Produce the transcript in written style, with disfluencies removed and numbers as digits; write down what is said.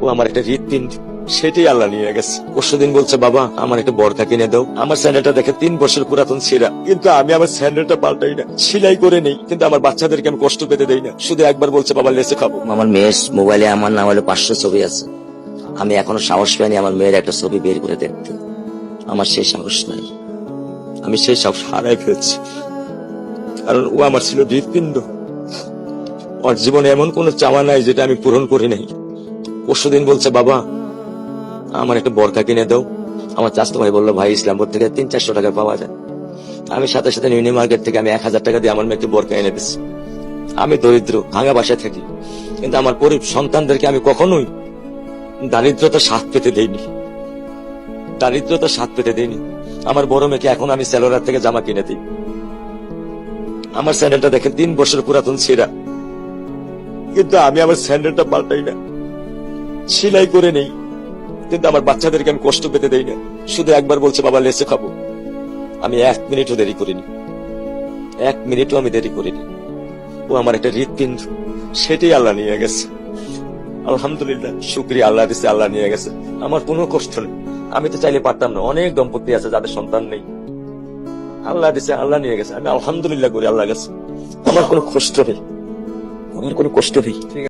ও আমার একটা হৃৎপিণ্ড, সেটাই আল্লাহ নিয়ে গেছে। পরশুদিন বলছে, বাবা আমার একটা বরকা কিনে দাও। আমার স্যান্ডেলটা দেখে 3 বছর পুরাতন ছেঁড়া, কিন্তু আমি আমার স্যান্ডেলটা পাল্টাই না, সেলাই করে নেই, কিন্তু আমার বাচ্চাদেরকে আমি কষ্ট পেতে দেই না। শুধু একবার বলছে, বাবা লেসে খাবো। আমার মেয়ের মোবাইলে আমার নাম হলো 500 ছবি আছে। আমি এখনো সাহস পাইনি আমার মেয়ের একটা ছবি বের করে দেখতে। আমার সেই সাহস নাই। আমি সেই সব হারাই ফেলছি, কারণ ও আমার ছিল হৃৎপিণ্ড। ওর জীবনে এমন কোনো চাওয়া নাই যেটা আমি পূরণ করি নাই। পরশুদিন বলছে, বাবা আমার একটা বরকা কিনে দাও। আমার চাচতো ভাই বললো, ভাই ইসলামপুর থেকে 300-400 টাকা পাওয়া যায়। আমি সাথে সাথে নিউনি মার্কেট থেকে আমি 1000 টাকা দিয়ে আমার মেয়েকে বরকা এনে দিচ্ছি। আমি দরিদ্র, ভাঙা বাসায় থাকি, কিন্তু আমার সন্তানদেরকে আমি কখনোই দারিদ্রতা স্বাদ পেতে দেইনি। দারিদ্রতা স্বাদ পেতে দেইনি। আমার বড় মেয়েকে এখন আমি সেলোরার থেকে জামা কিনে দিই। আমার স্যান্ডেলটা দেখেন 3 বছর পুরাতন ছেঁড়া, কিন্তু আমি আমার স্যান্ডেলটা পাল্টাই না, সেলাই করে নেই, কিন্তু আমার বাচ্চাদেরকে আমি কষ্ট পেতে দেই না। শুধু একবার বলছে, বাবা লেসে খাবো। আমি 1 মিনিটও দেরি করিনি, 1 মিনিটও আমি দেরি করিনি। ও আমার একটা হৃৎপিণ্ড, সেটাই আল্লাহ নিয়ে গেছে। আলহামদুলিল্লাহ, শুকরিয়া, আল্লাহ দিছে, আল্লাহ নিয়ে গেছে। আমার কোনো কষ্ট নেই। আমি তো চাইলে পারতাম না, অনেক দম্পতি আছে যাদের সন্তান নেই। আল্লাহ দিছে, আল্লাহ নিয়ে গেছে। আমি আলহামদুলিল্লাহ করি আল্লাহ গেছে। আমার কোনো কষ্ট নেই, আমার কোনো কষ্ট নেই।